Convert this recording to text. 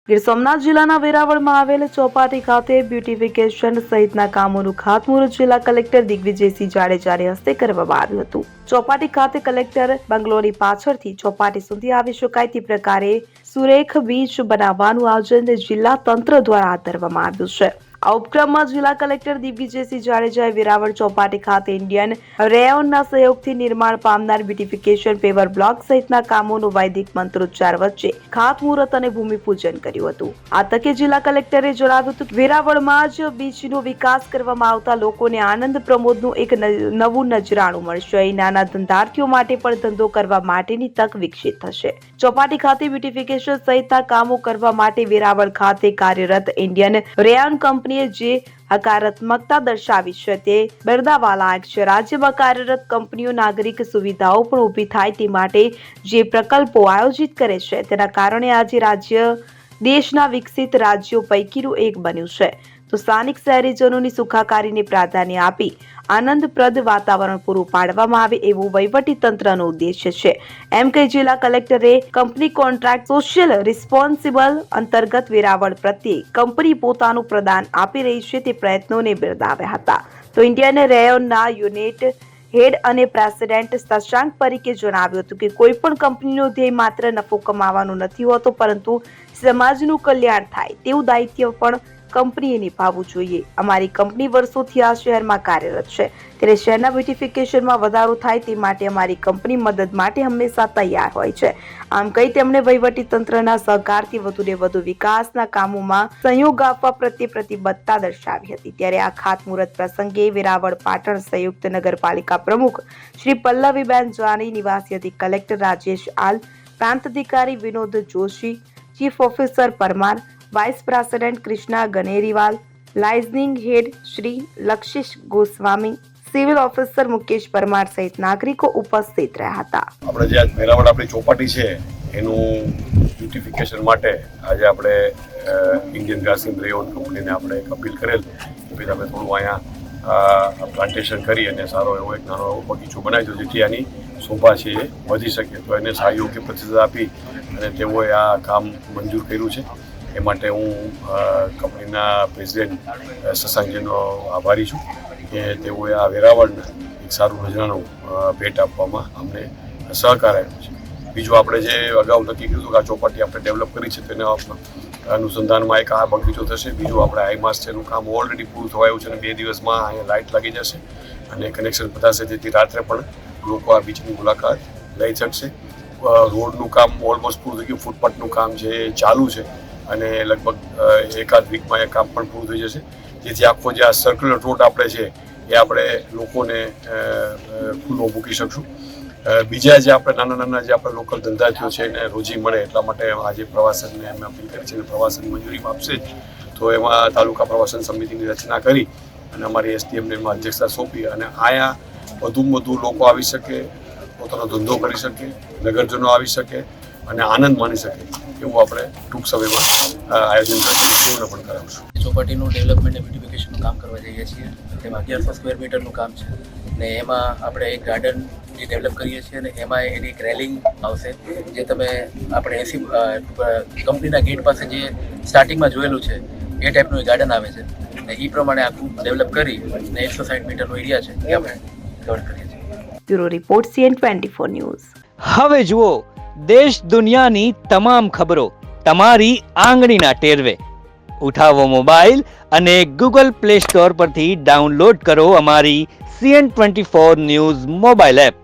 ગીર સોમનાથ જિલ્લાના વેરાવળમાં આવેલ ચોપાટી ખાતે બ્યુટિફિકેશન સહિતના કામોનું ખાતમુહૂર્ત જિલ્લા કલેક્ટર દિગ્વિજયસિંહ જાડેજાની હસ્તે કરવામાં આવ્યું હતું। ચોપાટી ખાતે કલેક્ટર બંગલોની પાછળથી ચોપાટી સુધી આવી શકાય તે પ્રકારે સુરેખ બીચ બનાવવાનું આયોજન જિલ્લા તંત્ર દ્વારા હાથ ધરવામાં આવ્યું છે। આ ઉપક્રમમાં જિલ્લા કલેક્ટર દિગ્વિજયસિંહ જાડેજાએ વેરાવળ ચોપાટી ખાતે ઇન્ડિયન રેયોનના સહયોગથી નિર્માણ પામનાર બ્યુટિફિકેશન પેવર બ્લોક સહિતના કામોનું વૈદિક મંત્રોચ્ચાર વચ્ચે ખાતમુહૂર્ત અને ભૂમિપૂજન કર્યું હતું। આ તકે જિલ્લા કલેક્ટરે જણાવ્યું હતું કે વેરાવળમાં જ બીચનો વિકાસ કરવામાં આવતા લોકોને આનંદ પ્રમોદનું એક નવું નજરાણું મળશે। અહીં નાના ધંધાર્થીઓ માટે પણ ધંધો કરવા માટેની તક વિકસિત થશે। ચોપાટી ખાતે બ્યુટિફિકેશન સહિતના કામો કરવા માટે વેરાવળ ખાતે કાર્યરત ઇન્ડિયન રેયોન કંપની જે હકારાત્મકતા દર્શાવી છે તે બિરદાવવા લાયક છે। રાજ્યમાં કાર્યરત કંપનીઓ નાગરિક સુવિધાઓ પણ ઊભી થાય તે માટે જે પ્રકલ્પો આયોજિત કરે છે તેના કારણે આજે રાજ્ય દેશના વિકસિત રાજ્યો પૈકીનું એક બન્યું છે। તો સ્થાનિક શહેરીજનોની સુખાકારીને પ્રાધાન્ય આપી આનંદપ્રદ વાતાવરણ પૂરું પાડવામાં આવે એવું વહીવટી તંત્રનો ઉદ્દેશ્ય છે, એમ કહી જિલ્લા કલેક્ટરે કંપની કોન્ટ્રાક્ટ સોશિયલ રિસ્પોન્સિબલ અંતર્ગત વેરાવળ પ્રત્યે કંપની પોતાનું પ્રદાન આપી રહી છે તે પ્રયત્નોને બિરદાવ્યા હતા। તો ઇન્ડિયન રેયોનના યુનિટ હેડ અને પ્રેસિડેન્ટ શશાંક પરીખે જણાવ્યું હતું કે કોઈ પણ કંપનીનો ધ્યેય માત્ર નફો કમાવાનો નથી હોતો, પરંતુ સમાજનું કલ્યાણ થાય તેવું દાયિત્વ પણ કંપનીએ નિભાવવું જોઈએ। અમારી કંપની વર્ષોથી આ શહેરમાં કાર્યરત છે, ત્યારે શહેરના બ્યુટિફિકેશનમાં વધારો થાય તે માટે અમારી કંપની મદદ માટે હંમેશા તૈયાર હોય છે। આમ કહી તેમણે વહીવટી તંત્રના સહકારથી વધુને વધુ વિકાસના કામોમાં સહયોગ આપવા પ્રત્યે પ્રતિબદ્ધતા દર્શાવી હતી। ત્યારે આ ખાતમુહૂર્ત પ્રસંગે વેરાવળ પાટણ સંયુક્ત નગરપાલિકા પ્રમુખ શ્રી પલ્લવીબેન જાની, નિવાસી અધિક કલેક્ટર રાજેશ આલ, પ્રાંત અધિકારી Vinod Joshi, chief officer Parmar, vice president Krishna Ganeriwal, liaisoning head Shri Lakshish Goswami, civil officer Mukesh Parmar સહિત નાગરિકો ઉપસ્થિત રહ્યા હતા। આપણે જે વેરાવળ આપણી ચોપાટી છે એનું બ્યુટિફિકેશન માટે આજે આપણે ઇન્ડિયન રેયોન કંપનીને આપણે એક અપીલ કરેલ કે ભાઈ તમે થોડું અહીંયા પ્લાન્ટેશન કરી અને સારો એવો એક નાનો એવો બગીચો બનાવી દો જેથી આની શોભા છે એ વધી શકે। તો એને યોગ્ય પ્રતિસાદ આપી અને તેઓએ આ કામ મંજૂર કર્યું છે। એ માટે હું કંપનીના પ્રેસિડેન્ટ શશાંકજીનો આભારી છું કે તેઓએ આ વેરાવળને એક સારું નજરાણું ભેટ આપવામાં અમને સહકાર આપ્યો છે। બીજું આપણે જે અગાઉ નક્કી કર્યું કે આ ચોપાટી આપણે ડેવલપ કરી છે તેના અનુસંધાનમાં એક આ બગીચો થશે। બીજું આપણે આઈમાસ છે એનું કામ ઓલરેડી પૂરું થવાયું છે અને 2 દિવસમાં અહીંયા લાઇટ લાગી જશે અને કનેક્શન પતાશે, જેથી રાત્રે પણ લોકો આ બીચની મુલાકાત લઈ શકશે। રોડનું કામ ઓલમોસ્ટ પૂરું થઈ ગયું, ફૂટપાથનું કામ છે એ ચાલુ છે અને લગભગ એકાદ વીકમાં એ કામ પણ પૂરું થઈ જશે, જેથી આખો જે આ સર્ક્યુલર રોડ આપણે છે એ આપણે લોકોને ખુલ્લો મૂકી શકશું। બીજા જે આપણે નાના જે આપણે લોકલ ધંધાર્થીઓ છે એને રોજી મળે એટલા માટે આજે પ્રવાસનને અમે અપીલ કરી છે અને પ્રવાસન મંજૂરી આપશે જ તો એમાં તાલુકા પ્રવાસન સમિતિની રચના કરી અને અમારી એસડીએમને એમાં અધ્યક્ષતા સોંપી અને અહીંયા વધુમાં વધુ લોકો આવી શકે, પોતાનો ધંધો કરી શકે, નગરજનો આવી શકે અને આનંદ માણી શકે એવું આપણે ટૂંક સમયમાં આયોજન થશે, પૂર્ણ પણ કરાવશું। ચોપાટીનું ડેવલપમેન્ટ અને બ્યુટિફિકેશનનું કામ કરવા જઈએ છીએ, તેમાં 1100 સ્ક્વેર મીટરનું કામ છે ને એમાં આપણે એક ગાર્ડન જે ડેવલપ કરીએ છીએ અને એમાં એની એક રેલિંગ આવશે જે તમે આપણે કંપનીના ગેટ પાસે જે સ્ટાર્ટિંગમાં જોયેલું છે એ ટાઈપનું એક ગાર્ડન આવે છે ને એ પ્રમાણે આખું ડેવલપ કરી અને 160 મીટરનો એરિયા છે એ આપણે કવર કરીએ છીએ। Bureau report CN24 news. હવે જુઓ દેશ દુનિયાની તમામ ખબરો તમારી આંગળીના ટેરવે। ઉઠાવો મોબાઈલ અને Google Play Store પરથી ડાઉનલોડ કરો અમારી CN24 ન્યૂઝ મોબાઈલ એપ।